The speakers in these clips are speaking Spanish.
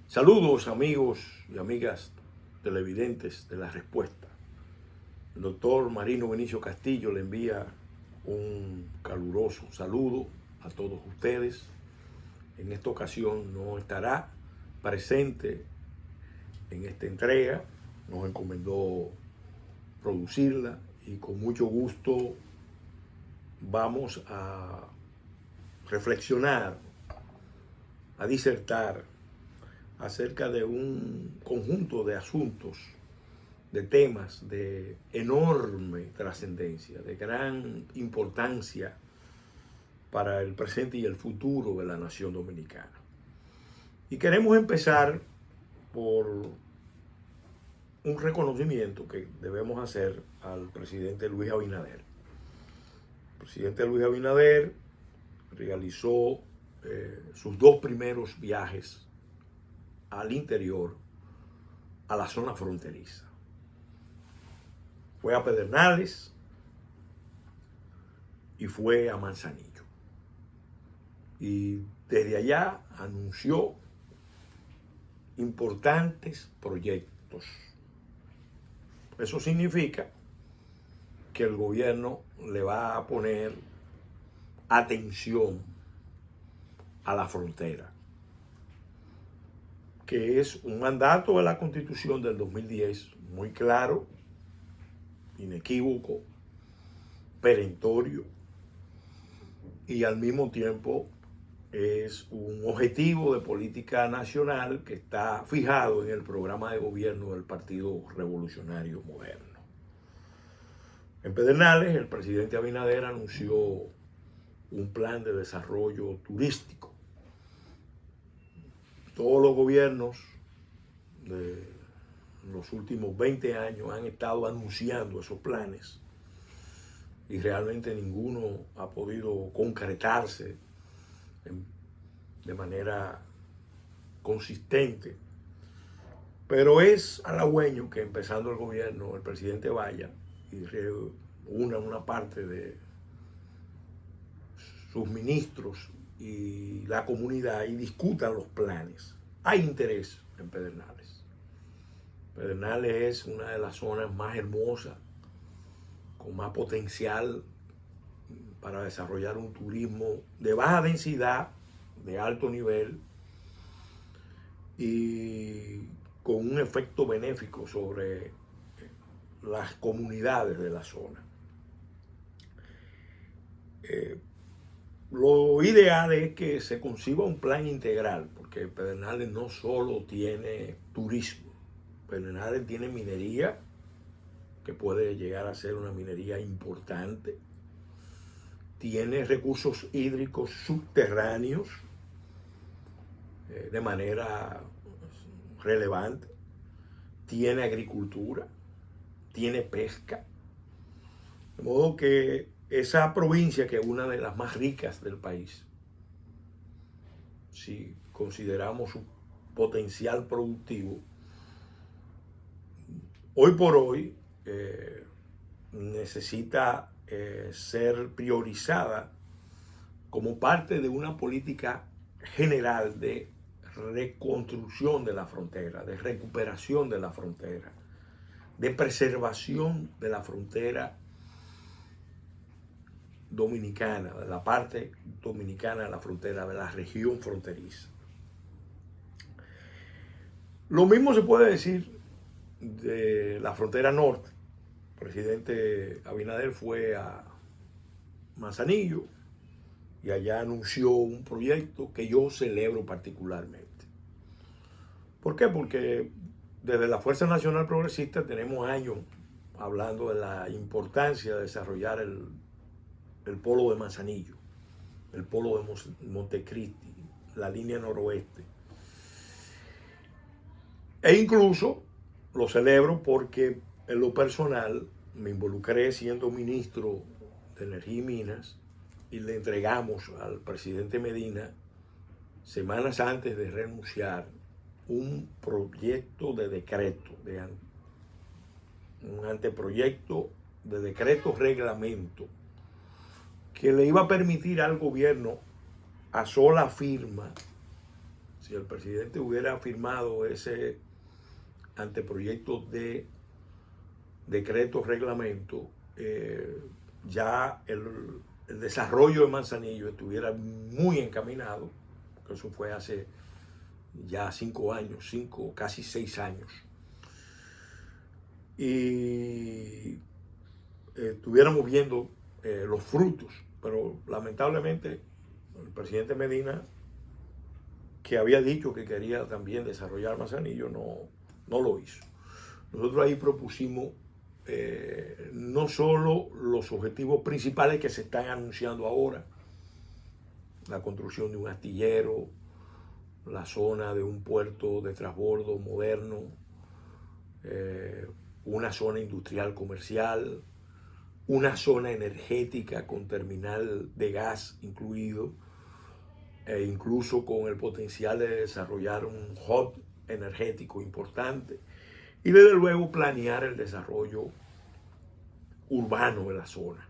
Saludos amigos y amigas televidentes de La Respuesta. El doctor Marino Benicio Castillo le envía un caluroso saludo a todos ustedes. En esta ocasión no estará presente en esta entrega, nos encomendó producirla y con mucho gusto vamos a reflexionar, a disertar acerca de un conjunto de asuntos, de temas de enorme trascendencia, de gran importancia para el presente y el futuro de la nación dominicana. Y queremos empezar por un reconocimiento que debemos hacer al presidente Luis Abinader. El presidente Luis Abinader realizó sus dos primeros viajes al interior, a la zona fronteriza. Fue a Pedernales y fue a Manzanillo. Y desde allá anunció importantes proyectos. Eso significa que el gobierno le va a poner atención a la frontera, que es un mandato de la Constitución del 2010 muy claro, inequívoco, perentorio, y al mismo tiempo es un objetivo de política nacional que está fijado en el programa de gobierno del Partido Revolucionario Moderno. En Pedernales, el presidente Abinader anunció un plan de desarrollo turístico. Todos los gobiernos de los últimos 20 años han estado anunciando esos planes y realmente ninguno ha podido concretarse de manera consistente. Pero es halagüeño que empezando el gobierno el presidente vaya y reúna una parte de sus ministros y la comunidad y discutan los planes. Hay interés en Pedernales. Pedernales es una de las zonas más hermosas, con más potencial para desarrollar un turismo de baja densidad, de alto nivel y con un efecto benéfico sobre las comunidades de la zona. Lo ideal es que se conciba un plan integral, porque Pedernales no solo tiene turismo, Pedernales tiene minería, que puede llegar a ser una minería importante, tiene recursos hídricos subterráneos de manera relevante, tiene agricultura, tiene pesca, de modo que esa provincia, que es una de las más ricas del país, si consideramos su potencial productivo, hoy por hoy necesita ser priorizada como parte de una política general de reconstrucción de la frontera, de recuperación de la frontera, de preservación de la frontera dominicana, de la parte dominicana de la frontera, de la región fronteriza. Lo mismo se puede decir de la frontera norte. El presidente Abinader fue a Manzanillo y allá anunció un proyecto que yo celebro particularmente. ¿Por qué? Porque desde la Fuerza Nacional Progresista tenemos años hablando de la importancia de desarrollar el polo de Manzanillo, el polo de Montecristi, la línea noroeste. E incluso lo celebro porque en lo personal me involucré siendo ministro de Energía y Minas y le entregamos al presidente Medina, semanas antes de renunciar, un proyecto de decreto, un anteproyecto de decreto reglamento que le iba a permitir al gobierno a sola firma si el presidente hubiera firmado ese anteproyecto de decreto reglamento, ya el desarrollo de Manzanillo estuviera muy encaminado, porque eso fue hace ya 5 años, casi 6 años. Y estuviéramos viendo los frutos, pero lamentablemente el presidente Medina, que había dicho que quería también desarrollar Manzanillo, no lo hizo. Nosotros ahí propusimos no solo los objetivos principales que se están anunciando ahora, la construcción de un astillero, la zona de un puerto de transbordo moderno, una zona industrial comercial, una zona energética con terminal de gas incluido, e incluso con el potencial de desarrollar un hub energético importante, y desde luego planear el desarrollo urbano de la zona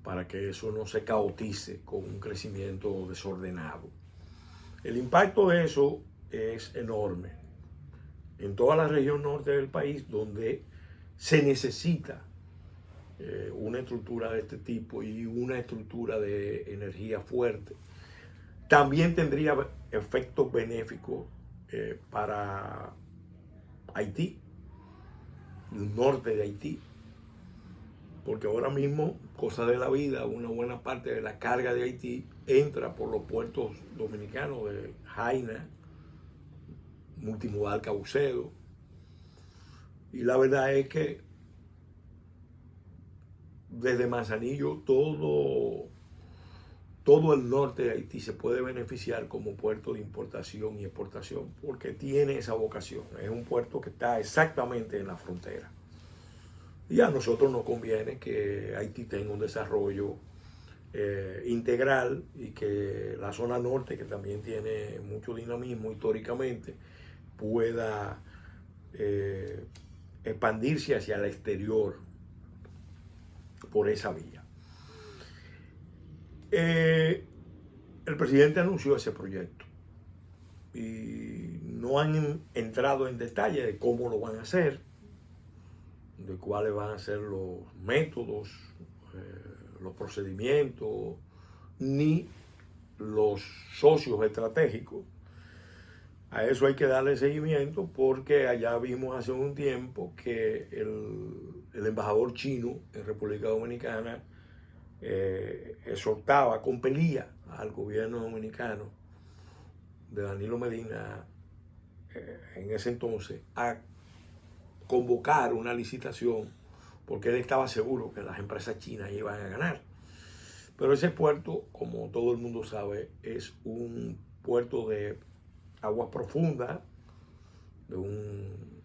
para que eso no se caotice con un crecimiento desordenado. El impacto de eso es enorme en toda la región norte del país, donde se necesita una estructura de este tipo y una estructura de energía fuerte. También tendría efectos benéficos para Haití, el norte de Haití, porque ahora mismo, cosa de la vida, una buena parte de la carga de Haití entra por los puertos dominicanos de Jaina, Multimodal Caucedo, y la verdad es que desde Manzanillo todo el norte de Haití se puede beneficiar como puerto de importación y exportación, porque tiene esa vocación. Es un puerto que está exactamente en la frontera. Y a nosotros nos conviene que Haití tenga un desarrollo integral, y que la zona norte, que también tiene mucho dinamismo históricamente, pueda expandirse hacia el exterior por esa vía. El presidente anunció ese proyecto y no han entrado en detalle de cómo lo van a hacer, de cuáles van a ser los métodos, los procedimientos, ni los socios estratégicos. A eso hay que darle seguimiento, porque allá vimos hace un tiempo que el embajador chino en República Dominicana exhortaba, compelía al gobierno dominicano de Danilo Medina en ese entonces a convocar una licitación, porque él estaba seguro que las empresas chinas iban a ganar. Pero ese puerto, como todo el mundo sabe, es un puerto de aguas profundas, de un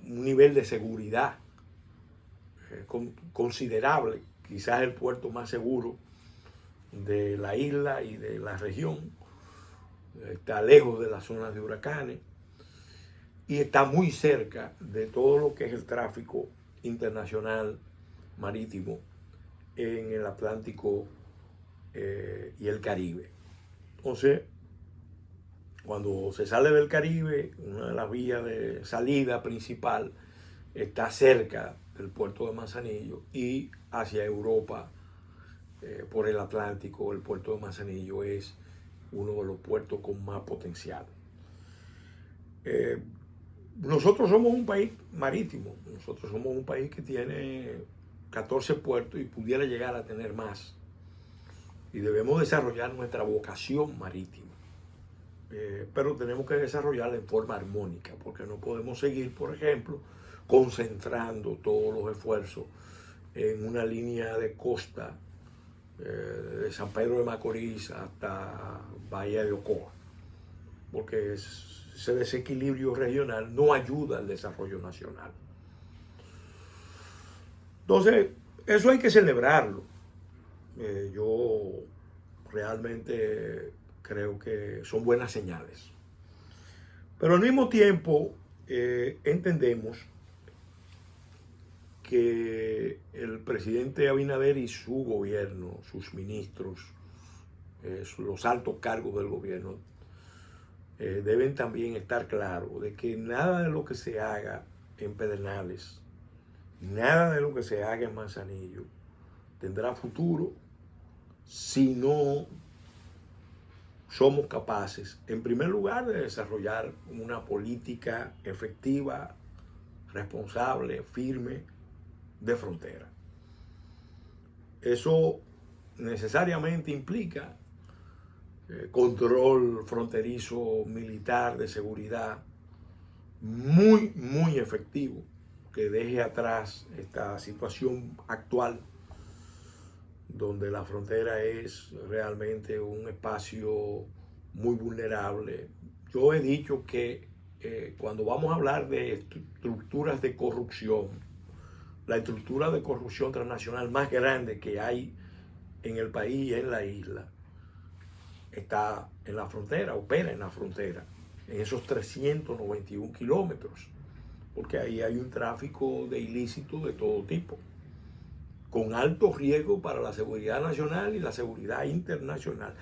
nivel de seguridad considerable, quizás el puerto más seguro de la isla y de la región. Está lejos de las zonas de huracanes y está muy cerca de todo lo que es el tráfico internacional marítimo en el Atlántico y el Caribe. Entonces, cuando se sale del Caribe, una de las vías de salida principal está cerca del puerto de Manzanillo, y hacia Europa por el Atlántico, el puerto de Manzanillo es uno de los puertos con más potencial. Nosotros somos un país marítimo, nosotros somos un país que tiene 14 puertos y pudiera llegar a tener más, y debemos desarrollar nuestra vocación marítima. Pero tenemos que desarrollarla en forma armónica, porque no podemos seguir, por ejemplo, concentrando todos los esfuerzos en una línea de costa de San Pedro de Macorís hasta Bahía de Ocoa, porque ese desequilibrio regional no ayuda al desarrollo nacional. Entonces, eso hay que celebrarlo. Yo realmente creo que son buenas señales. Pero al mismo tiempo entendemos que el presidente Abinader y su gobierno, sus ministros, los altos cargos del gobierno, deben también estar claros de que nada de lo que se haga en Pedernales, nada de lo que se haga en Manzanillo tendrá futuro si no somos capaces, en primer lugar, de desarrollar una política efectiva, responsable, firme, de frontera. Eso necesariamente implica control fronterizo militar de seguridad muy, muy efectivo, que deje atrás esta situación actual donde la frontera es realmente un espacio muy vulnerable. Yo he dicho que cuando vamos a hablar de estructuras de corrupción, la estructura de corrupción transnacional más grande que hay en el país y en la isla está en la frontera, opera en la frontera, en esos 391 kilómetros, porque ahí hay un tráfico de ilícitos de todo tipo, con alto riesgo para la seguridad nacional y la seguridad internacional.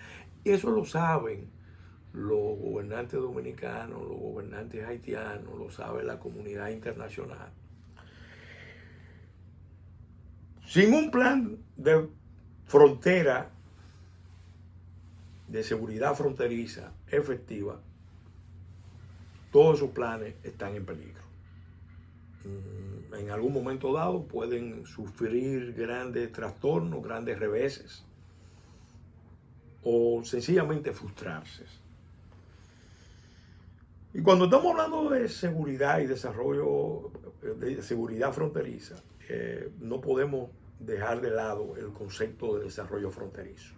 Eso lo saben los gobernantes dominicanos, los gobernantes haitianos, lo sabe la comunidad internacional. Sin un plan de frontera, de seguridad fronteriza efectiva, todos esos planes están en peligro. En algún momento dado pueden sufrir grandes trastornos, grandes reveses, o sencillamente frustrarse. Y cuando estamos hablando de seguridad y desarrollo, de seguridad fronteriza, no podemos dejar de lado el concepto de desarrollo fronterizo.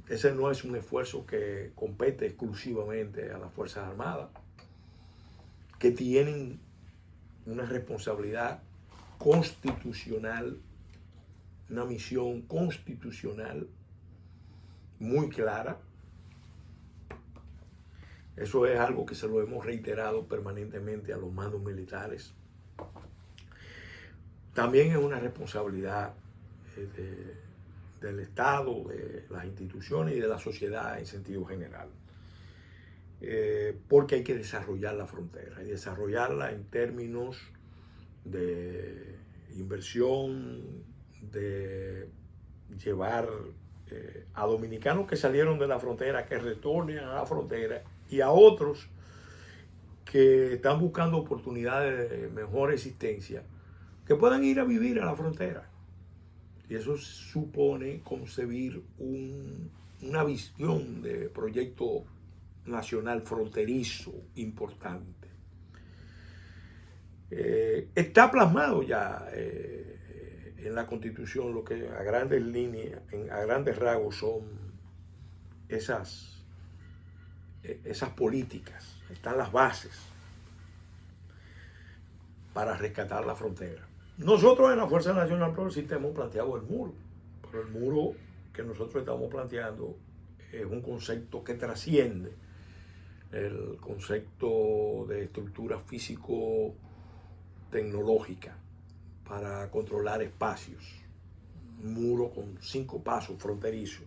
Ese no es un esfuerzo que compete exclusivamente a las Fuerzas Armadas, que tienen una responsabilidad constitucional, una misión constitucional muy clara. Eso es algo que se lo hemos reiterado permanentemente a los mandos militares. También es una responsabilidad del Estado, de las instituciones y de la sociedad en sentido general. Porque hay que desarrollar la frontera y desarrollarla en términos de inversión, de llevar a dominicanos que salieron de la frontera, que retornen a la frontera, y a otros que están buscando oportunidades de mejor existencia, que puedan ir a vivir a la frontera. Y eso supone concebir una visión de proyecto nacional fronterizo importante. Está plasmado ya en la Constitución lo que a grandes líneas, a grandes rasgos son esas políticas, están las bases para rescatar la frontera. Nosotros en la Fuerza Nacional Progresista hemos planteado el muro, pero el muro que nosotros estamos planteando es un concepto que trasciende el concepto de estructura físico-tecnológica para controlar espacios. Un muro con 5 pasos fronterizos.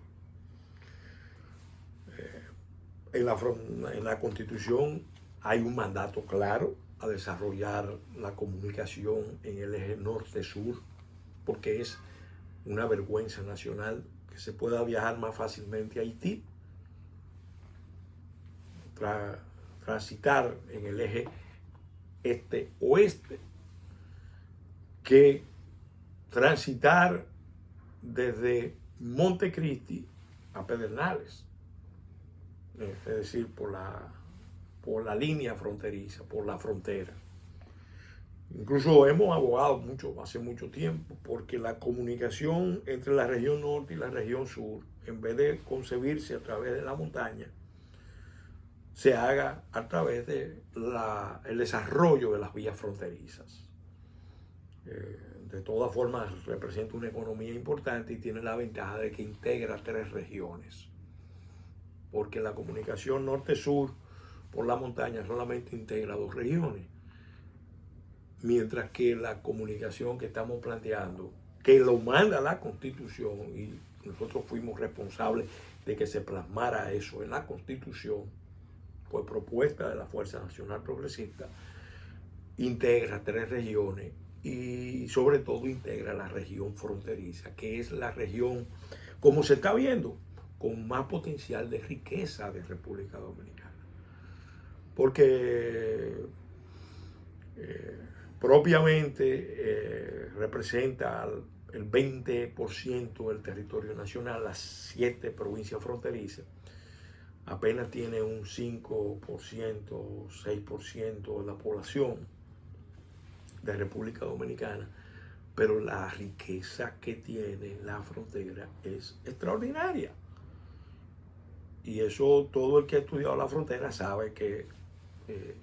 En la Constitución hay un mandato claro a desarrollar la comunicación en el eje norte-sur, porque es una vergüenza nacional que se pueda viajar más fácilmente a Haití, transitar en el eje este-oeste, que transitar desde Montecristi a Pedernales, es decir, por la línea fronteriza, por la frontera. Incluso hemos abogado hace mucho tiempo, porque la comunicación entre la región norte y la región sur, en vez de concebirse a través de la montaña, se haga a través de el desarrollo de las vías fronterizas. De todas formas, representa una economía importante y tiene la ventaja de que integra 3 regiones, porque la comunicación norte-sur por la montaña solamente integra 2 regiones, mientras que la comunicación que estamos planteando, que lo manda la Constitución y nosotros fuimos responsables de que se plasmara eso en la Constitución, por propuesta de la Fuerza Nacional Progresista, integra 3 regiones y sobre todo integra la región fronteriza, que es la región, como se está viendo, con más potencial de riqueza de República Dominicana. Porque propiamente representa el 20% del territorio nacional, las 7 provincias fronterizas. Apenas tiene un 5%, 6% de la población de República Dominicana, pero la riqueza que tiene la frontera es extraordinaria. Y eso todo el que ha estudiado la frontera sabe que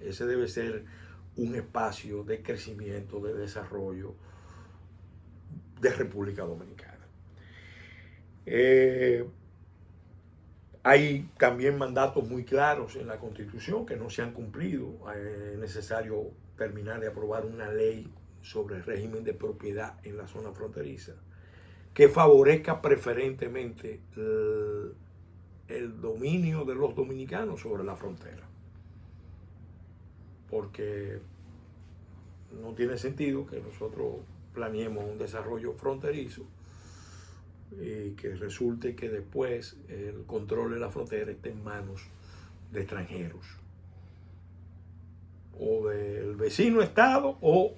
ese debe ser un espacio de crecimiento, de desarrollo de República Dominicana. Hay también mandatos muy claros en la Constitución que no se han cumplido. Es necesario terminar de aprobar una ley sobre el régimen de propiedad en la zona fronteriza que favorezca preferentemente el dominio de los dominicanos sobre la frontera. Porque no tiene sentido que nosotros planeemos un desarrollo fronterizo y que resulte que después el control de la frontera esté en manos de extranjeros o del vecino estado o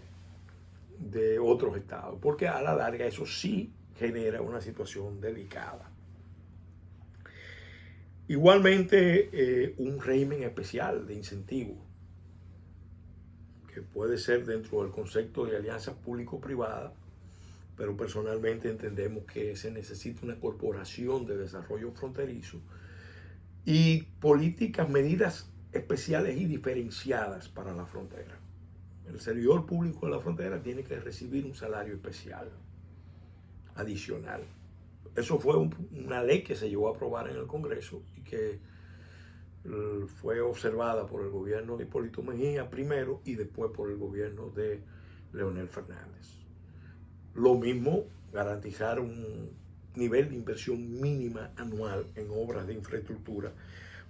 de otros estados, porque a la larga eso sí genera una situación delicada. Igualmente un régimen especial de incentivos que puede ser dentro del concepto de alianza público-privada, pero personalmente entendemos que se necesita una corporación de desarrollo fronterizo y políticas, medidas especiales y diferenciadas para la frontera. El servidor público de la frontera tiene que recibir un salario especial, adicional. Eso fue una ley que se llegó a aprobar en el Congreso y que fue observada por el gobierno de Hipólito Mejía primero y después por el gobierno de Leonel Fernández. Lo mismo, garantizar un nivel de inversión mínima anual en obras de infraestructura,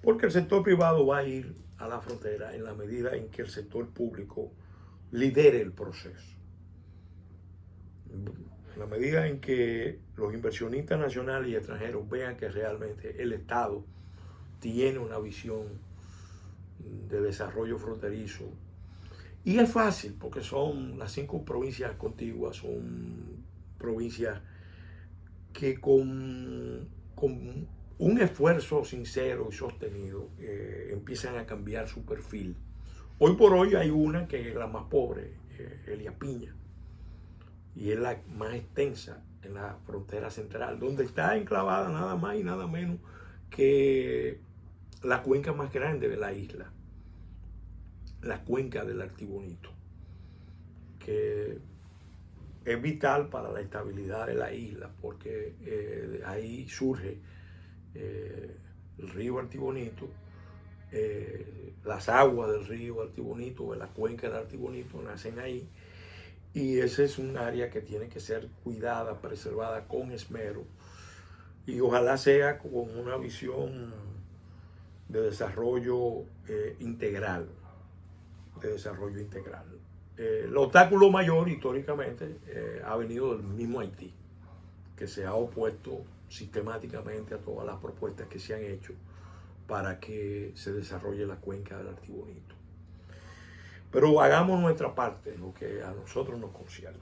porque el sector privado va a ir a la frontera en la medida en que el sector público lidere el proceso. En la medida en que los inversionistas nacionales y extranjeros vean que realmente el Estado tiene una visión de desarrollo fronterizo. Y es fácil porque son las 5 provincias contiguas, son provincias que con un esfuerzo sincero y sostenido empiezan a cambiar su perfil. Hoy por hoy hay una que es la más pobre, Elías Piña, y es la más extensa en la frontera central, donde está enclavada nada más y nada menos que la cuenca más grande de la isla, la cuenca del Artibonito, que es vital para la estabilidad de la isla, porque ahí surge el río Artibonito, las aguas del río Artibonito, de la cuenca del Artibonito, nacen ahí, y ese es un área que tiene que ser cuidada, preservada con esmero, y ojalá sea con una visión de desarrollo integral, el obstáculo mayor históricamente ha venido del mismo Haití, que se ha opuesto sistemáticamente a todas las propuestas que se han hecho para que se desarrolle la cuenca del Artibonito. Pero hagamos nuestra parte, lo que a nosotros nos concierne.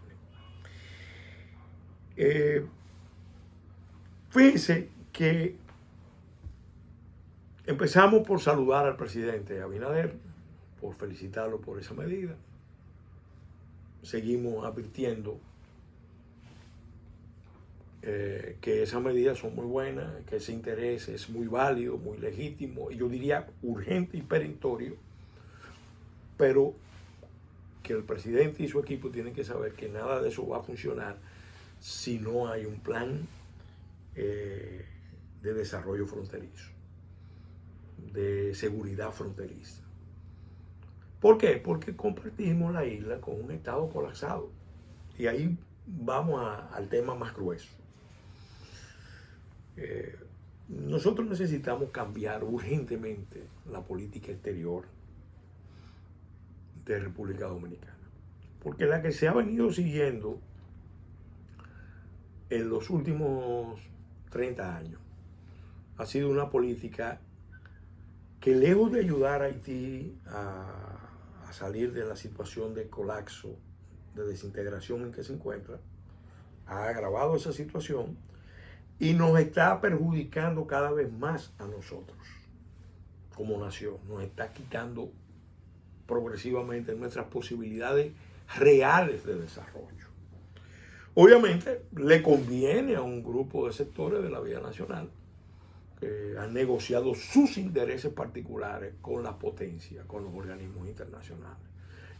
Fíjense que empezamos por saludar al presidente Abinader, por felicitarlo por esa medida. Seguimos advirtiendo que esas medidas son muy buenas, que ese interés es muy válido, muy legítimo, y yo diría urgente y perentorio, pero que el presidente y su equipo tienen que saber que nada de eso va a funcionar si no hay un plan de desarrollo fronterizo, de seguridad fronteriza. ¿Por qué? Porque compartimos la isla con un estado colapsado. Y ahí vamos al tema más grueso. Nosotros necesitamos cambiar urgentemente la política exterior de República Dominicana, porque la que se ha venido siguiendo en los últimos 30 años ha sido una política que, lejos de ayudar a Haití a salir de la situación de colapso, de desintegración en que se encuentra, ha agravado esa situación y nos está perjudicando cada vez más a nosotros como nación. Nos está quitando progresivamente nuestras posibilidades reales de desarrollo. Obviamente le conviene a un grupo de sectores de la vida nacional que han negociado sus intereses particulares con las potencias, con los organismos internacionales.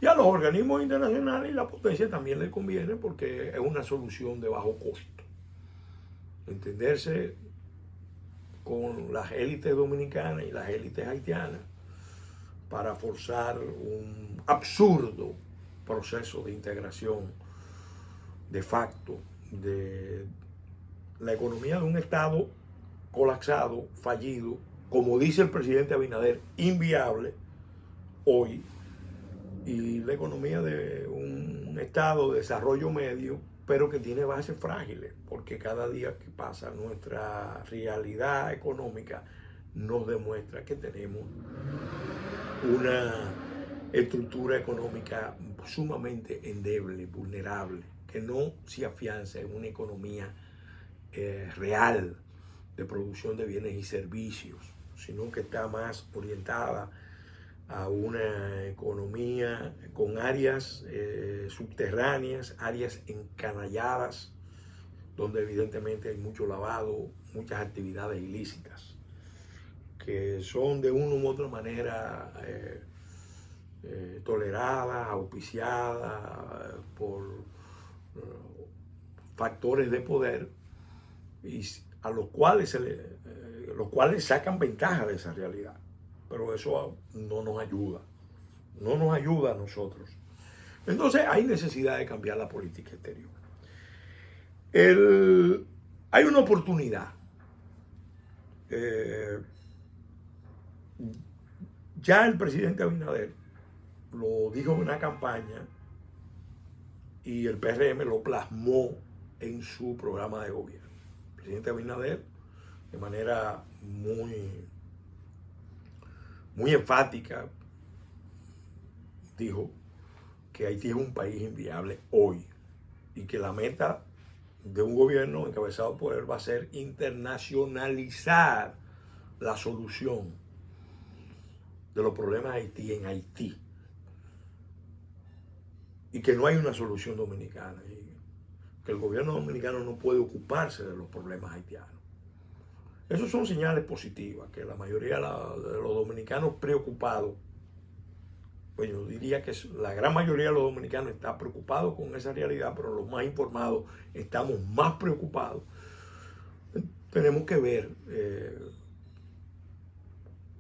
Y a los organismos internacionales y la potencia también les conviene porque es una solución de bajo costo. Entenderse con las élites dominicanas y las élites haitianas para forzar un absurdo proceso de integración de facto de la economía de un Estado colapsado, fallido, como dice el presidente Abinader, inviable hoy, y la economía de un Estado de desarrollo medio, pero que tiene bases frágiles, porque cada día que pasa nuestra realidad económica nos demuestra que tenemos una estructura económica sumamente endeble, vulnerable, que no se afianza en una economía real de producción de bienes y servicios, sino que está más orientada a una economía con áreas subterráneas, áreas encanalladas, donde evidentemente hay mucho lavado, muchas actividades ilícitas, que son de una u otra manera toleradas, auspiciadas por factores de poder y a los cuales sacan ventaja de esa realidad. Pero eso no nos ayuda, no nos ayuda a nosotros. Entonces hay necesidad de cambiar la política exterior. Hay una oportunidad. Ya el presidente Abinader lo dijo en una campaña y el PRM lo plasmó en su programa de gobierno. El presidente Abinader, de manera muy enfática, dijo que Haití es un país inviable hoy y que la meta de un gobierno encabezado por él va a ser internacionalizar la solución de los problemas de Haití en Haití, y que no hay una solución dominicana, y que el gobierno dominicano no puede ocuparse de los problemas haitianos. Esos son señales positivas, que la mayoría de los dominicanos preocupados, pues yo diría que la gran mayoría de los dominicanos está preocupados con esa realidad, pero los más informados estamos más preocupados. Tenemos que ver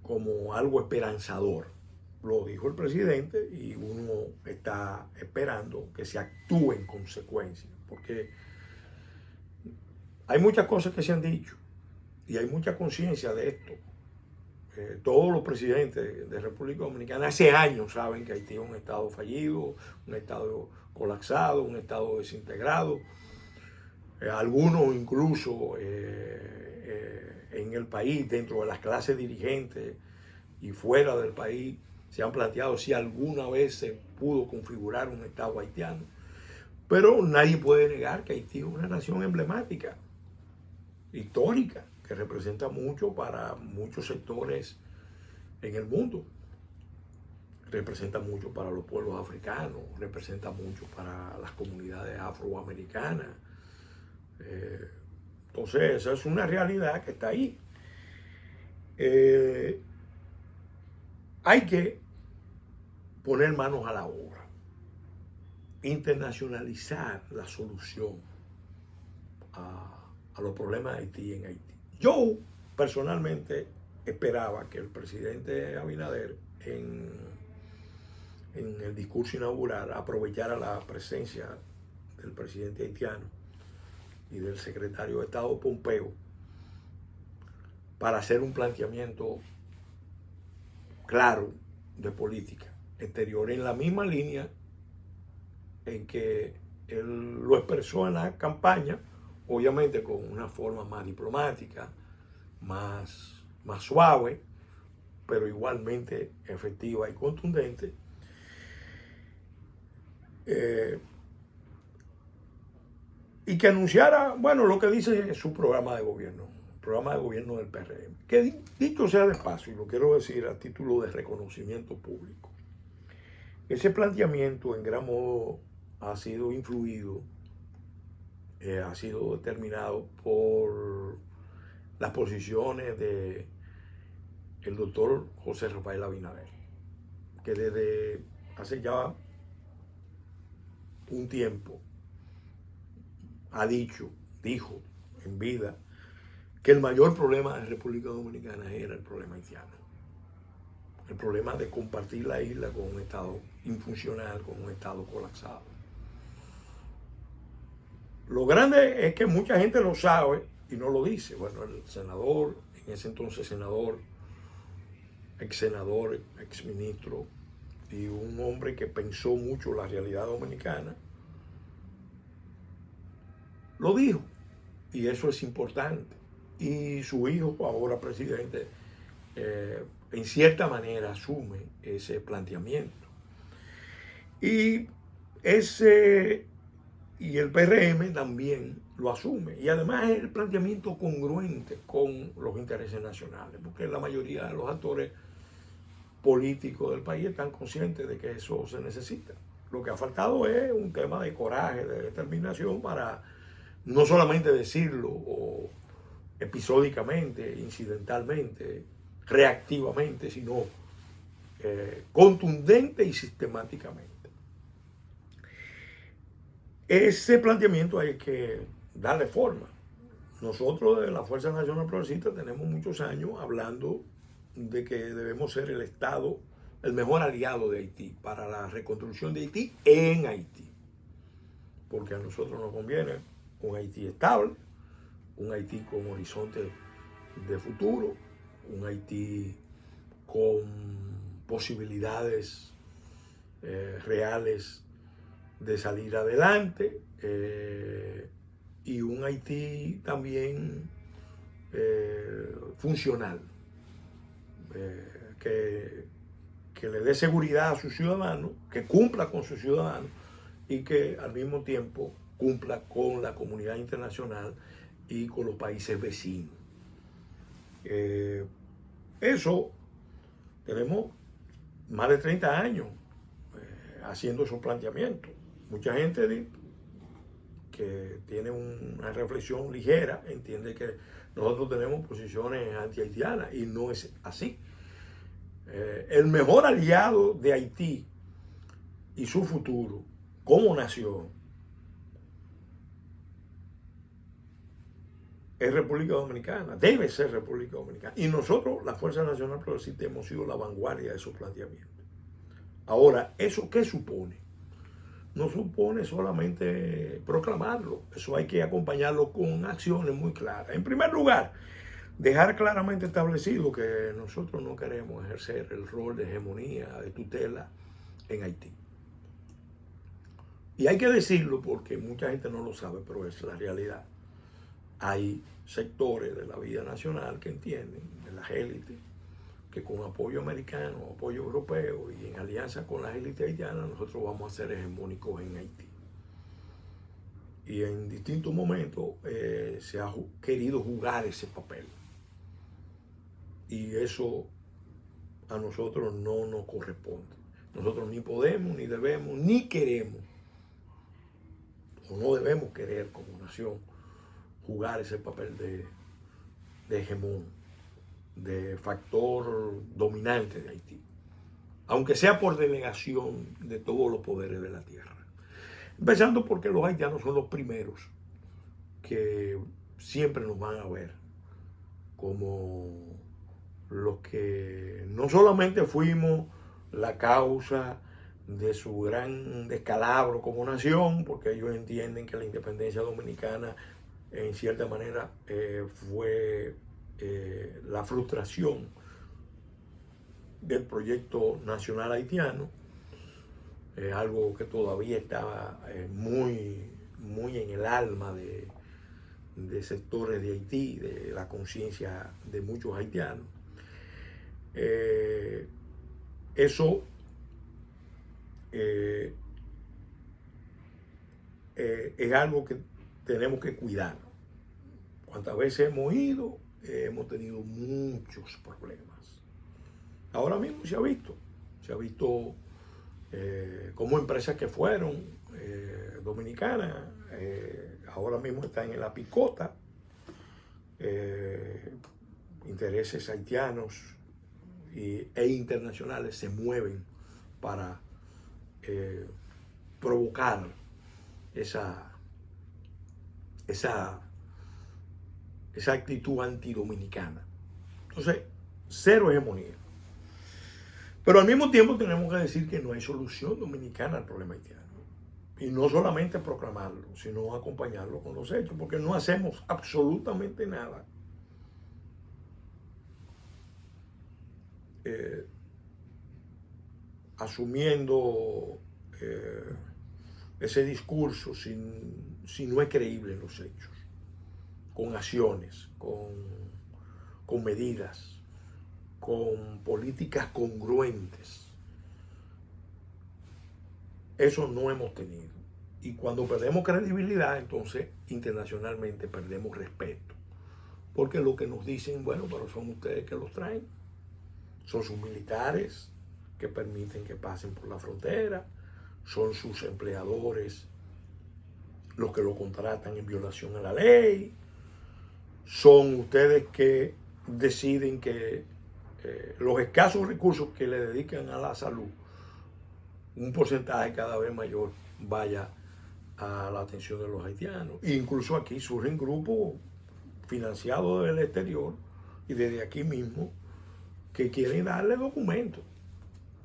como algo esperanzador. Lo dijo el presidente y uno está esperando que se actúe en consecuencia, porque hay muchas cosas que se han dicho y hay mucha conciencia de esto. Todos los presidentes de República Dominicana hace años saben que Haití es un estado fallido, un estado colapsado, un estado desintegrado. Algunos incluso en el país, dentro de las clases dirigentes y fuera del país, se han planteado si alguna vez se pudo configurar un Estado haitiano. Pero nadie puede negar que Haití es una nación emblemática, histórica, que representa mucho para muchos sectores en el mundo. Representa mucho para los pueblos africanos, representa mucho para las comunidades afroamericanas. Entonces, esa es una realidad que está ahí. Hay que poner manos a la obra, internacionalizar la solución a los problemas de Haití en Haití. Yo personalmente esperaba que el presidente Abinader en el discurso inaugural aprovechara la presencia del presidente haitiano y del secretario de Estado Pompeo para hacer un planteamiento claro de política exterior en la misma línea en que él lo expresó en la campaña, obviamente con una forma más diplomática, más suave, pero igualmente efectiva y contundente. Y que anunciara, bueno, lo que dice su programa de gobierno, el programa de gobierno del PRM. Que dicho sea de paso, y lo quiero decir a título de reconocimiento público, ese planteamiento en gran modo ha sido influido, ha sido determinado por las posiciones de el doctor José Rafael Abinader, que desde hace ya un tiempo dijo en vida, que el mayor problema de República Dominicana era el problema haitiano. El problema de compartir la isla con un Estado infuncional, con un Estado colapsado. Lo grande es que mucha gente lo sabe y no lo dice. Bueno, el senador, en ese entonces senador, ex ministro, y un hombre que pensó mucho la realidad dominicana, lo dijo, y eso es importante. Y su hijo, ahora presidente, en cierta manera asume ese planteamiento. Y el PRM también lo asume. Y además es el planteamiento congruente con los intereses nacionales, porque la mayoría de los actores políticos del país están conscientes de que eso se necesita. Lo que ha faltado es un tema de coraje, de determinación para no solamente decirlo o episódicamente, incidentalmente, reactivamente, sino contundente y sistemáticamente. Ese planteamiento hay que darle forma. Nosotros de la Fuerza Nacional Progresista tenemos muchos años hablando de que debemos ser el Estado, el mejor aliado de Haití para la reconstrucción de Haití en Haití. Porque a nosotros nos conviene un Haití estable, un Haití con horizonte de futuro, un Haití con posibilidades reales de salir adelante, y un Haití también funcional, que le dé seguridad a sus ciudadanos, que cumpla con sus ciudadanos y que al mismo tiempo cumpla con la comunidad internacional y con los países vecinos. Eso tenemos más de 30 años haciendo esos planteamientos. Mucha gente que tiene una reflexión ligera entiende que nosotros tenemos posiciones anti-haitianas y no es así. El mejor aliado de Haití y su futuro como nación es República Dominicana, debe ser República Dominicana. Y nosotros, la Fuerza Nacional Progresista, hemos sido la vanguardia de esos planteamientos. Ahora, ¿eso qué supone? No supone solamente proclamarlo, eso hay que acompañarlo con acciones muy claras. En primer lugar, dejar claramente establecido que nosotros no queremos ejercer el rol de hegemonía, de tutela en Haití. Y hay que decirlo porque mucha gente no lo sabe, pero es la realidad. Hay sectores de la vida nacional que entienden, de las élites, que con apoyo americano, apoyo europeo y en alianza con las élites haitianas, nosotros vamos a ser hegemónicos en Haití. Y en distintos momentos se ha querido jugar ese papel. Y eso a nosotros no nos corresponde. Nosotros ni podemos, ni debemos, ni queremos, o no debemos querer como nación, jugar ese papel de hegemón, de factor dominante de Haití, aunque sea por delegación de todos los poderes de la tierra. Empezando porque los haitianos son los primeros que siempre nos van a ver como los que no solamente fuimos la causa de su gran descalabro como nación, porque ellos entienden que la independencia dominicana en cierta manera fue la frustración del proyecto nacional haitiano, algo que todavía está muy en el alma de sectores de Haití, de la conciencia de muchos haitianos. Eso es algo que tenemos que cuidar. Cuántas veces hemos ido, hemos tenido muchos problemas. Ahora mismo se ha visto como empresas que fueron dominicanas, ahora mismo están en la picota, intereses haitianos e internacionales se mueven para provocar esa actitud antidominicana. Entonces, cero hegemonía. Pero al mismo tiempo tenemos que decir que no hay solución dominicana al problema haitiano. Y no solamente proclamarlo, sino acompañarlo con los hechos, porque no hacemos absolutamente nada. Asumiendo ese discurso si no es creíble en los hechos, con acciones, con medidas, con políticas congruentes. Eso no hemos tenido. Y cuando perdemos credibilidad, entonces internacionalmente perdemos respeto. Porque lo que nos dicen, bueno, pero son ustedes que los traen. Son sus militares que permiten que pasen por la frontera. Son sus empleadores los que lo contratan en violación a la ley. Son ustedes que deciden que los escasos recursos que le dedican a la salud, un porcentaje cada vez mayor vaya a la atención de los haitianos. E incluso aquí surgen grupos financiados del exterior y desde aquí mismo que quieren darle documentos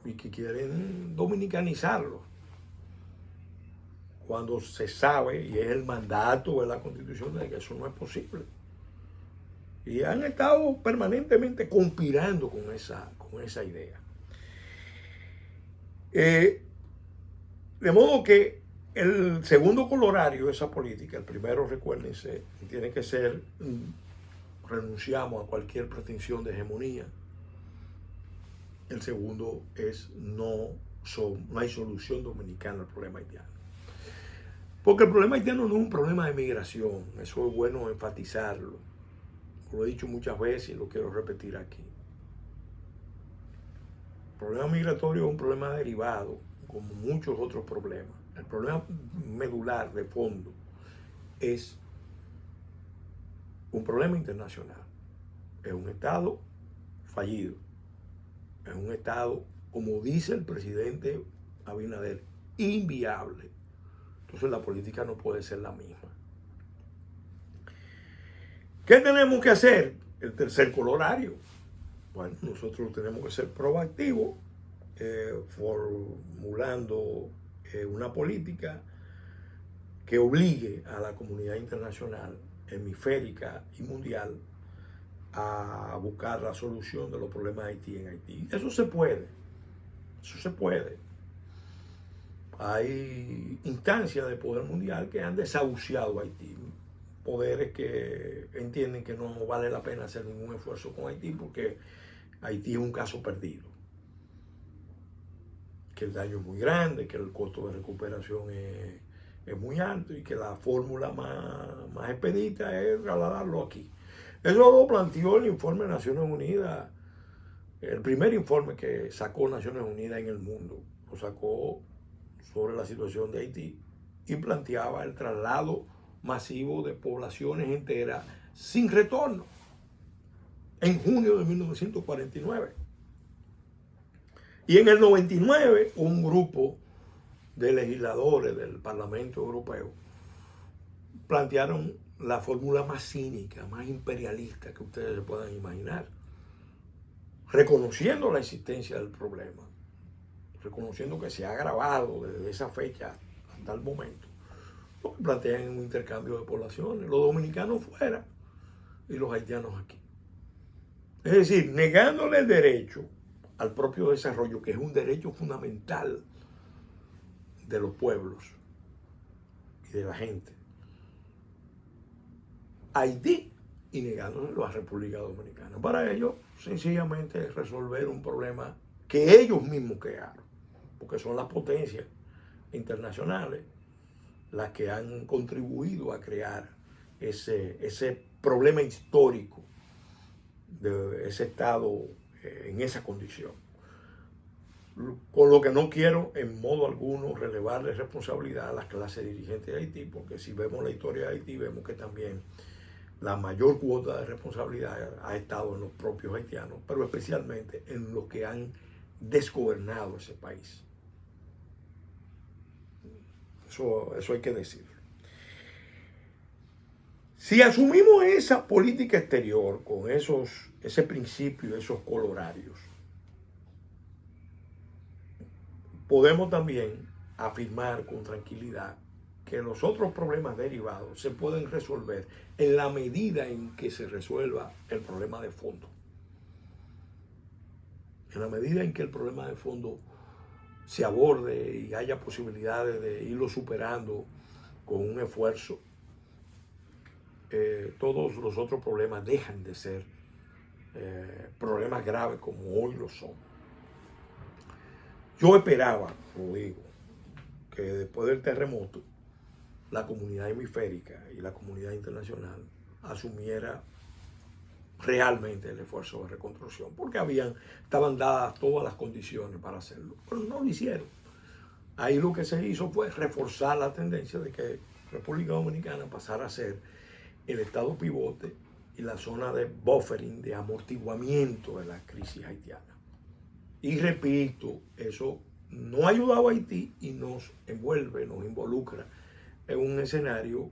y que quieren dominicanizarlo, cuando se sabe, y es el mandato de la Constitución, de que eso no es posible. Y han estado permanentemente conspirando con esa idea. De modo que el segundo corolario de esa política, el primero, recuérdense, tiene que ser, renunciamos a cualquier pretensión de hegemonía. El segundo es no hay solución dominicana al problema haitiano. Porque el problema haitiano no es un problema de migración, eso es bueno enfatizarlo. Lo he dicho muchas veces y lo quiero repetir aquí. El problema migratorio es un problema derivado, como muchos otros problemas. El problema medular de fondo es un problema internacional. Es un Estado fallido. Es un Estado, como dice el presidente Abinader, inviable. Entonces la política no puede ser la misma. ¿Qué tenemos que hacer? El tercer corolario. Bueno, nosotros tenemos que ser proactivos, formulando una política que obligue a la comunidad internacional, hemisférica y mundial, a buscar la solución de los problemas de Haití en Haití. Eso se puede. Hay instancias de poder mundial que han desahuciado a Haití. Poderes que entienden que no vale la pena hacer ningún esfuerzo con Haití porque Haití es un caso perdido. Que el daño es muy grande, que el costo de recuperación es muy alto y que la fórmula más expedita es trasladarlo aquí. Eso lo planteó el informe de Naciones Unidas, el primer informe que sacó Naciones Unidas en el mundo. Lo sacó sobre la situación de Haití y planteaba el traslado masivo de poblaciones enteras sin retorno en junio de 1949. Y en el 99 un grupo de legisladores del Parlamento Europeo plantearon la fórmula más cínica, más imperialista que ustedes se puedan imaginar, reconociendo la existencia del problema, reconociendo que se ha agravado desde esa fecha hasta el momento. Plantean un intercambio de poblaciones, los dominicanos fuera y los haitianos aquí. Es decir, negándole el derecho al propio desarrollo, que es un derecho fundamental de los pueblos y de la gente, a Haití y negándoselo a República Dominicana. Para ello, sencillamente resolver un problema que ellos mismos crearon, porque son las potencias internacionales las que han contribuido a crear ese problema histórico de ese Estado en esa condición. Con lo que no quiero en modo alguno relevarle responsabilidad a las clases dirigentes de Haití, porque si vemos la historia de Haití, vemos que también la mayor cuota de responsabilidad ha estado en los propios haitianos, pero especialmente en los que han desgobernado ese país. Eso hay que decirlo. Si asumimos esa política exterior con ese principio, esos colorarios, podemos también afirmar con tranquilidad que los otros problemas derivados se pueden resolver en la medida en que se resuelva el problema de fondo. En la medida en que el problema de fondo se aborde y haya posibilidades de irlo superando con un esfuerzo, todos los otros problemas dejan de ser problemas graves como hoy lo son. Yo esperaba, lo digo, que después del terremoto la comunidad hemisférica y la comunidad internacional asumiera realmente el esfuerzo de reconstrucción, porque estaban dadas todas las condiciones para hacerlo, pero no lo hicieron. Ahí lo que se hizo fue reforzar la tendencia de que República Dominicana pasara a ser el estado pivote y la zona de buffering, de amortiguamiento de la crisis haitiana. Y repito, eso no ha ayudado a Haití y nos envuelve, nos involucra en un escenario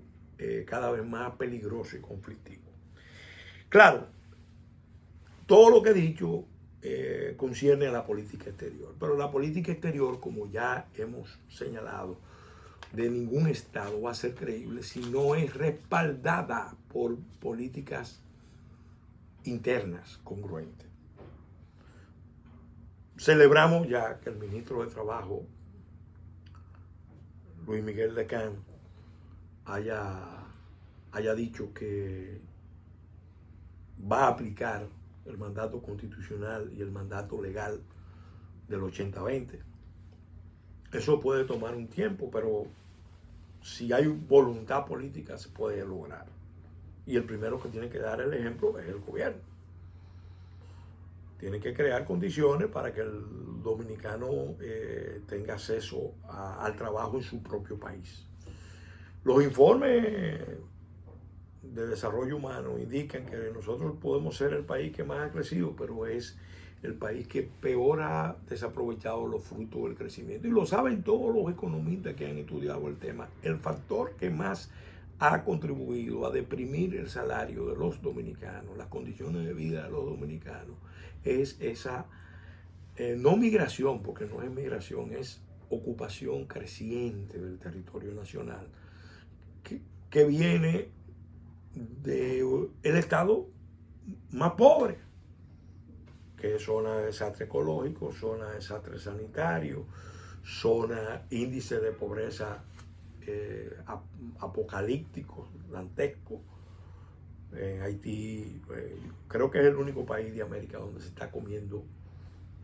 cada vez más peligroso y conflictivo. Claro, todo lo que he dicho concierne a la política exterior, pero la política exterior, como ya hemos señalado, de ningún Estado va a ser creíble si no es respaldada por políticas internas congruentes. Celebramos ya que el ministro de Trabajo, Luis Miguel Lecán, haya dicho que va a aplicar el mandato constitucional y el mandato legal del 80-20. Eso puede tomar un tiempo, pero si hay voluntad política se puede lograr. Y el primero que tiene que dar el ejemplo es el gobierno. Tiene que crear condiciones para que el dominicano tenga acceso al trabajo en su propio país. Los informes de desarrollo humano indican que nosotros podemos ser el país que más ha crecido, pero es el país que peor ha desaprovechado los frutos del crecimiento. Y lo saben todos los economistas que han estudiado el tema. El factor que más ha contribuido a deprimir el salario de los dominicanos, las condiciones de vida de los dominicanos, es esa, no migración, porque no es migración, es ocupación creciente del territorio nacional, que viene del estado más pobre, que es zona de desastre ecológico, zona de desastre sanitario, zona índice de pobreza apocalíptico, dantesco. En Haití, creo que es el único país de América donde se está comiendo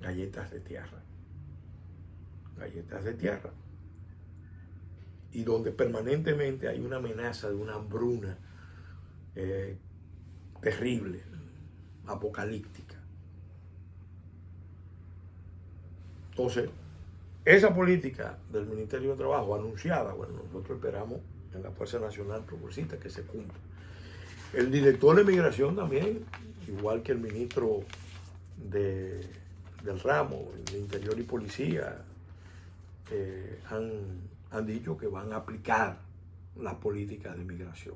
galletas de tierra. Galletas de tierra. Y donde permanentemente hay una amenaza de una hambruna terrible, apocalíptica. Entonces, esa política del Ministerio de Trabajo anunciada, bueno, nosotros esperamos en la Fuerza Nacional Progresista que se cumpla. El director de Migración también, igual que el ministro del ramo, de Interior y Policía, han dicho que van a aplicar las políticas de migración.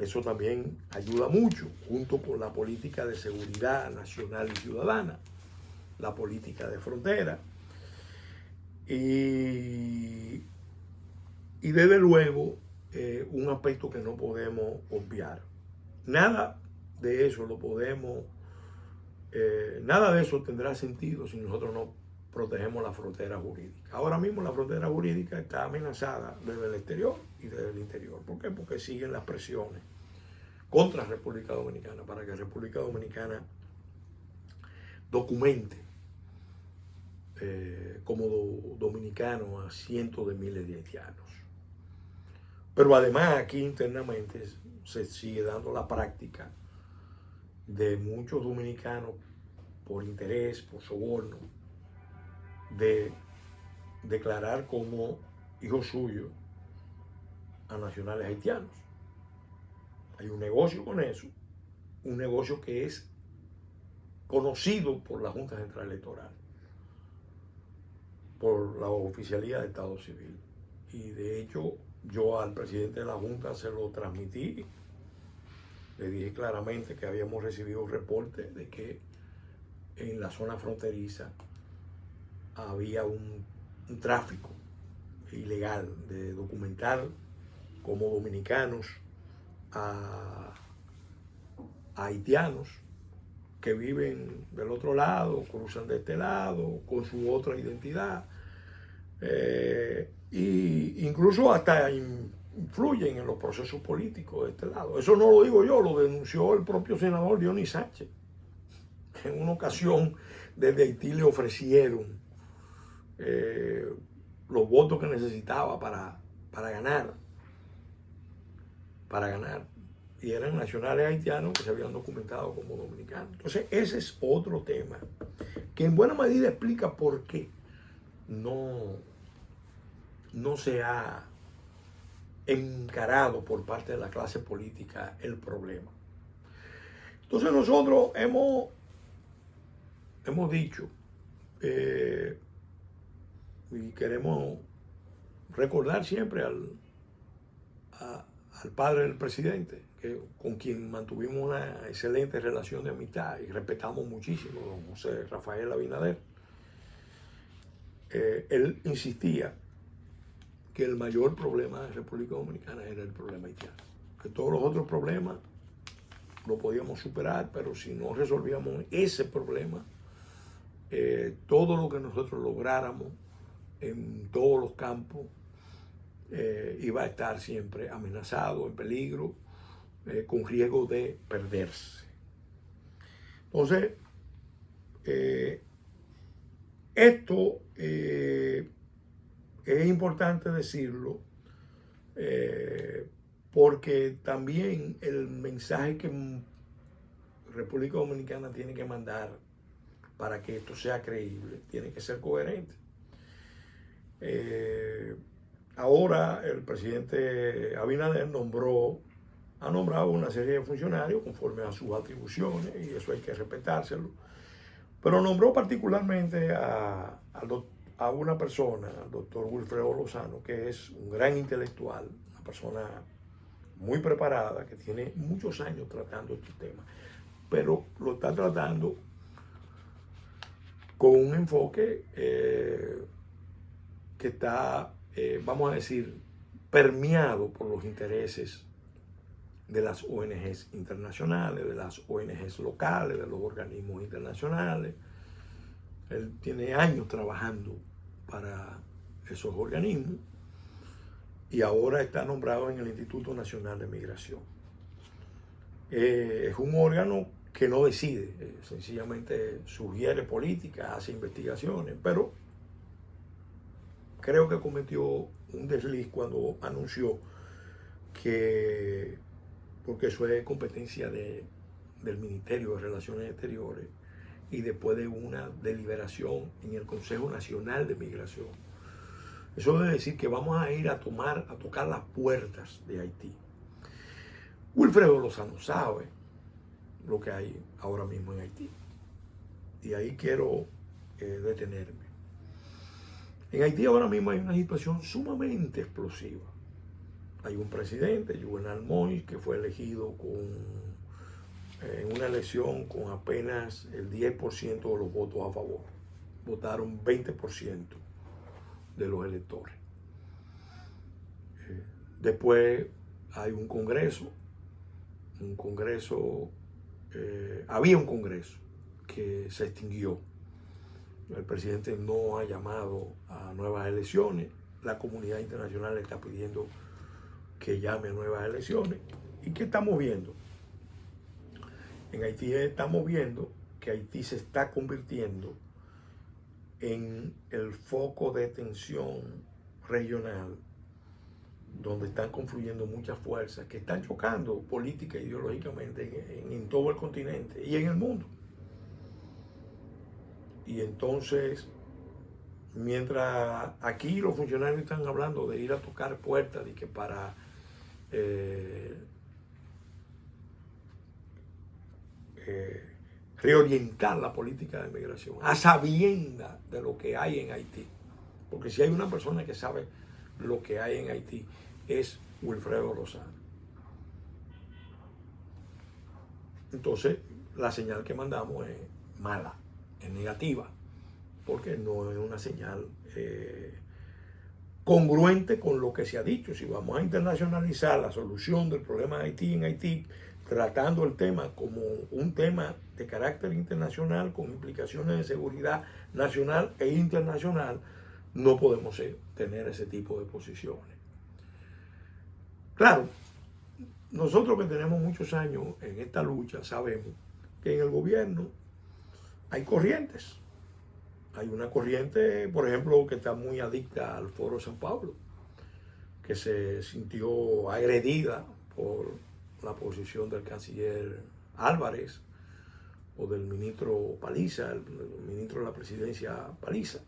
Eso también ayuda mucho, junto con la política de seguridad nacional y ciudadana, la política de frontera. Y desde luego, un aspecto que no podemos obviar. Nada de eso lo podemos, nada de eso tendrá sentido si nosotros no protegemos la frontera jurídica. Ahora mismo la frontera jurídica está amenazada desde el exterior y desde el interior. ¿Por qué? Porque siguen las presiones contra República Dominicana para que República Dominicana documente como dominicano a cientos de miles de haitianos. Pero además aquí internamente se sigue dando la práctica de muchos dominicanos por interés, por soborno, de declarar como hijos suyos a nacionales haitianos. Hay un negocio con eso, un negocio que es conocido por la Junta Central Electoral, por la Oficialía de Estado Civil. Y de hecho, yo al presidente de la Junta se lo transmití. Le dije claramente que habíamos recibido un reporte de que en la zona fronteriza había un tráfico ilegal de documentar como dominicanos a haitianos que viven del otro lado, cruzan de este lado, con su otra identidad, y incluso hasta influyen en los procesos políticos de este lado. Eso no lo digo yo, lo denunció el propio senador Dionis Sánchez. En una ocasión desde Haití le ofrecieron los votos que necesitaba para ganar. Y eran nacionales haitianos que se habían documentado como dominicanos. Entonces ese es otro tema que en buena medida explica por qué no se ha encarado por parte de la clase política el problema. Entonces nosotros hemos dicho y queremos recordar siempre al padre del presidente, con quien mantuvimos una excelente relación de amistad y respetamos muchísimo, don José Rafael Abinader. Él insistía que el mayor problema de la República Dominicana era el problema haitiano, que todos los otros problemas lo podíamos superar, pero si no resolvíamos ese problema, todo lo que nosotros lográramos en todos los campos iba a estar siempre amenazado, en peligro, con riesgo de perderse. Entonces, esto es importante decirlo porque también el mensaje que República Dominicana tiene que mandar para que esto sea creíble tiene que ser coherente. Ahora el presidente Abinader ha nombrado una serie de funcionarios conforme a sus atribuciones, y eso hay que respetárselo, pero nombró particularmente a una persona, al doctor Wilfredo Lozano, que es un gran intelectual, una persona muy preparada, que tiene muchos años tratando estos temas, pero lo está tratando con un enfoque que está, vamos a decir, permeado por los intereses de las ONGs internacionales, de las ONGs locales, de los organismos internacionales. Él tiene años trabajando para esos organismos y ahora está nombrado en el Instituto Nacional de Migración. Es un órgano que no decide, sencillamente sugiere política, hace investigaciones, pero creo que cometió un desliz cuando anunció que, porque eso es competencia del Ministerio de Relaciones Exteriores, y después de una deliberación en el Consejo Nacional de Migración. Eso debe decir que vamos a ir a tocar las puertas de Haití. Wilfredo Lozano sabe lo que hay ahora mismo en Haití. Y ahí quiero detenerme. En Haití ahora mismo hay una situación sumamente explosiva. Hay un presidente, Juvenal Moïse, que fue elegido en una elección con apenas el 10% de los votos a favor. Votaron 20% de los electores. Después hay un congreso había un Congreso que se extinguió. El presidente no ha llamado a nuevas elecciones. La comunidad internacional está pidiendo que llame a nuevas elecciones. ¿Y qué estamos viendo? En Haití estamos viendo que Haití se está convirtiendo en el foco de tensión regional, donde están confluyendo muchas fuerzas que están chocando política e ideológicamente en todo el continente y en el mundo. Y entonces, mientras aquí los funcionarios están hablando de ir a tocar puertas y que para reorientar la política de migración a sabiendas de lo que hay en Haití, porque si hay una persona que sabe lo que hay en Haití es Wilfredo Lozano. Entonces la señal que mandamos es mala, es negativa, porque no es una señal congruente con lo que se ha dicho. Si vamos a internacionalizar la solución del problema de Haití en Haití, tratando el tema como un tema de carácter internacional con implicaciones de seguridad nacional e internacional, no podemos tener ese tipo de posiciones. Claro, nosotros que tenemos muchos años en esta lucha sabemos que en el gobierno hay corrientes. Hay una corriente, por ejemplo, que está muy adicta al Foro San Pablo, que se sintió agredida por la posición del canciller Álvarez o del ministro Paliza, el ministro de la presidencia Paliza.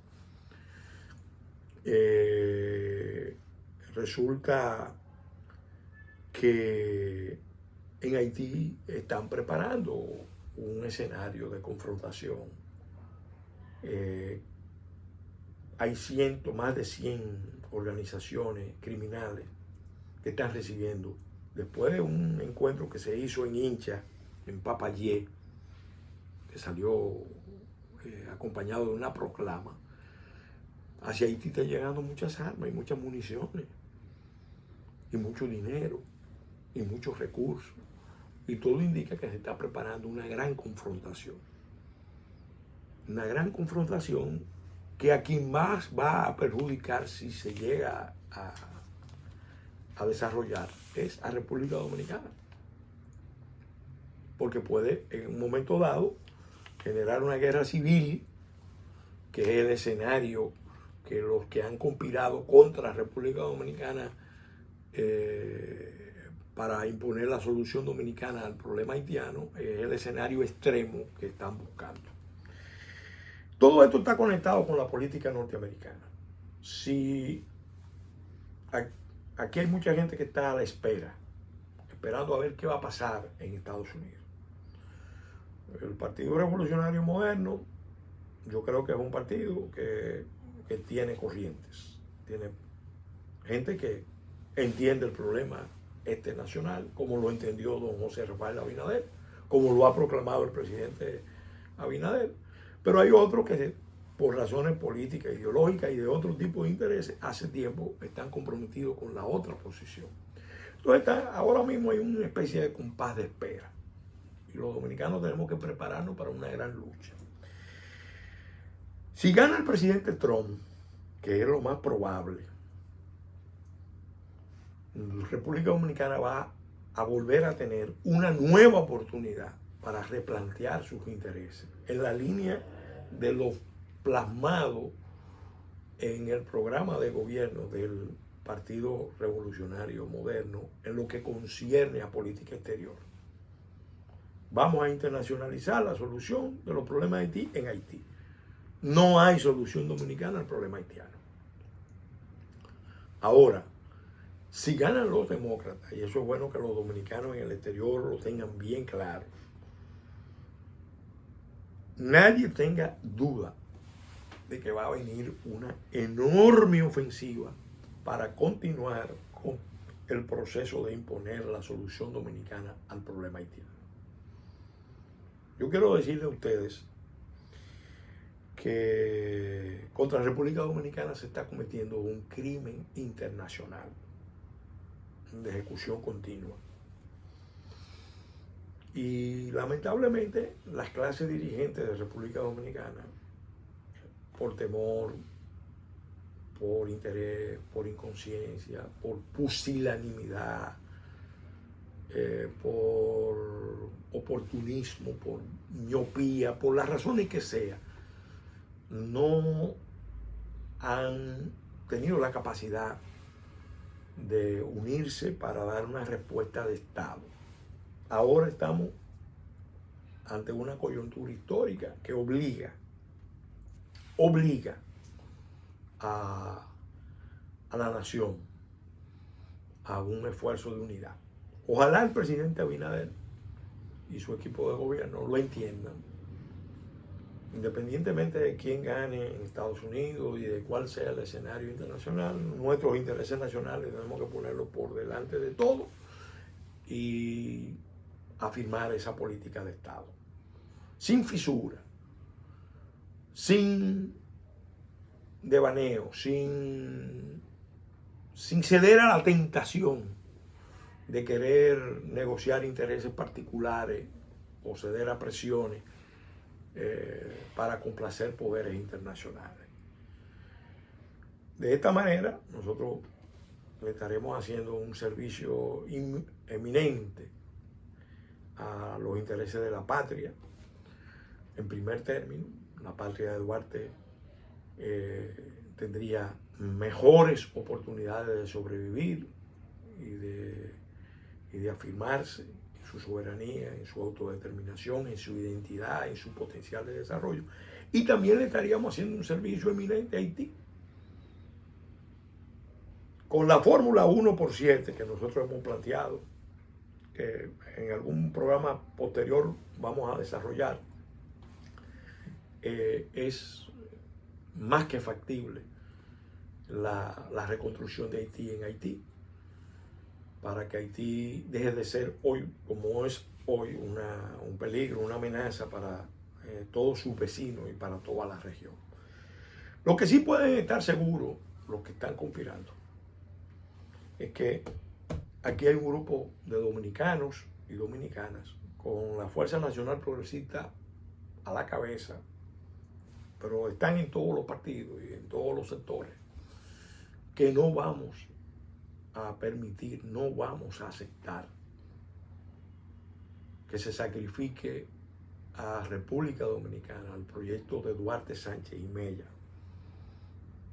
Resulta que en Haití están preparando un escenario de confrontación. Hay más de 100 organizaciones criminales que están recibiendo, después de un encuentro que se hizo en Hincha, en Papayé, que salió acompañado de una proclama. Hacia Haití están llegando muchas armas y muchas municiones, y mucho dinero, y muchos recursos. Y todo indica que se está preparando una gran confrontación. Una gran confrontación que a quien más va a perjudicar si se llega a desarrollar es a República Dominicana. Porque puede en un momento dado generar una guerra civil, que es el escenario que los que han conspirado contra la República Dominicana para imponer la solución dominicana al problema haitiano, es el escenario extremo que están buscando. Todo esto está conectado con la política norteamericana. Si aquí hay mucha gente que está a la espera, esperando a ver qué va a pasar en Estados Unidos. El Partido Revolucionario Moderno, yo creo que es un partido que tiene corrientes, tiene gente que entiende el problema nacional, como lo entendió don José Rafael Abinader, como lo ha proclamado el presidente Abinader. Pero hay otros que por razones políticas, ideológicas y de otro tipo de intereses, hace tiempo están comprometidos con la otra posición. Entonces ahora mismo hay una especie de compás de espera. Y los dominicanos tenemos que prepararnos para una gran lucha. Si gana el presidente Trump, que es lo más probable, la República Dominicana va a volver a tener una nueva oportunidad para replantear sus intereses en la línea de lo plasmado en el programa de gobierno del Partido Revolucionario Moderno en lo que concierne a política exterior. Vamos a internacionalizar la solución de los problemas de Haití en Haití. No hay solución dominicana al problema haitiano. Ahora, si ganan los demócratas, y eso es bueno que los dominicanos en el exterior lo tengan bien claro, nadie tenga duda de que va a venir una enorme ofensiva para continuar con el proceso de imponer la solución dominicana al problema haitiano. Yo quiero decirle a ustedes que contra la República Dominicana se está cometiendo un crimen internacional de ejecución continua. Y lamentablemente las clases dirigentes de República Dominicana, por temor, por interés, por inconsciencia, por pusilanimidad, por oportunismo, por miopía, por las razones que sea, no han tenido la capacidad de unirse para dar una respuesta de Estado. Ahora estamos ante una coyuntura histórica que obliga a la nación a un esfuerzo de unidad. Ojalá el presidente Abinader y su equipo de gobierno lo entiendan, independientemente de quién gane en Estados Unidos y de cuál sea el escenario internacional. Nuestros intereses nacionales tenemos que ponerlos por delante de todo y afirmar esa política de Estado, sin fisura, sin devaneo, sin ceder a la tentación de querer negociar intereses particulares o ceder a presiones para complacer poderes internacionales. De esta manera, nosotros le estaremos haciendo un servicio eminente a los intereses de la patria. En primer término, la patria de Duarte tendría mejores oportunidades de sobrevivir y de afirmarse en su soberanía, en su autodeterminación, en su identidad, en su potencial de desarrollo. Y también le estaríamos haciendo un servicio eminente a Haití. Con la fórmula 1x7 que nosotros hemos planteado, que en algún programa posterior vamos a desarrollar, es más que factible la reconstrucción de Haití en Haití, para que Haití deje de ser hoy, como es hoy, un peligro, una amenaza para todos sus vecinos y para toda la región. Lo que sí pueden estar seguros los que están conspirando es que aquí hay un grupo de dominicanos y dominicanas con la Fuerza Nacional Progresista a la cabeza, pero están en todos los partidos y en todos los sectores, que no vamos a permitir, no vamos a aceptar que se sacrifique a República Dominicana, al proyecto de Duarte, Sánchez y Mella,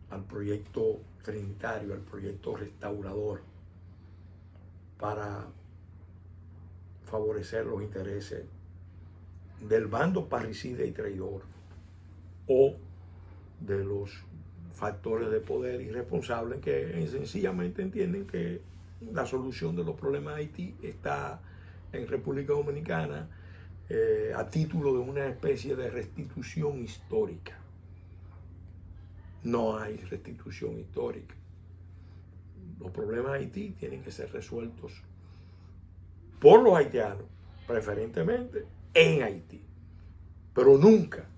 al proyecto trinitario, al proyecto restaurador, para favorecer los intereses del bando parricida y traidor o de los factores de poder irresponsables que sencillamente entienden que la solución de los problemas de Haití está en República Dominicana a título de una especie de restitución histórica. No hay restitución histórica. Los problemas de Haití tienen que ser resueltos por los haitianos, preferentemente en Haití, pero nunca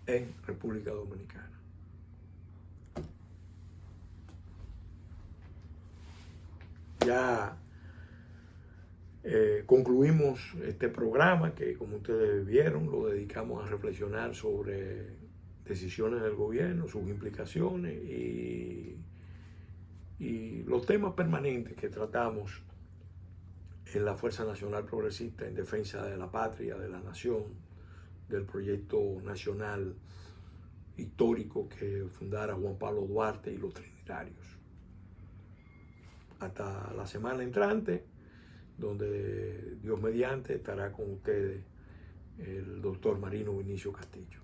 en República Dominicana. Ya concluimos este programa que, como ustedes vieron, lo dedicamos a reflexionar sobre decisiones del gobierno, sus implicaciones y los temas permanentes que tratamos en la Fuerza Nacional Progresista en defensa de la patria, de la nación, del proyecto nacional histórico que fundara Juan Pablo Duarte y los trinitarios. Hasta la semana entrante, donde Dios mediante estará con ustedes el doctor Marino Vinicio Castillo.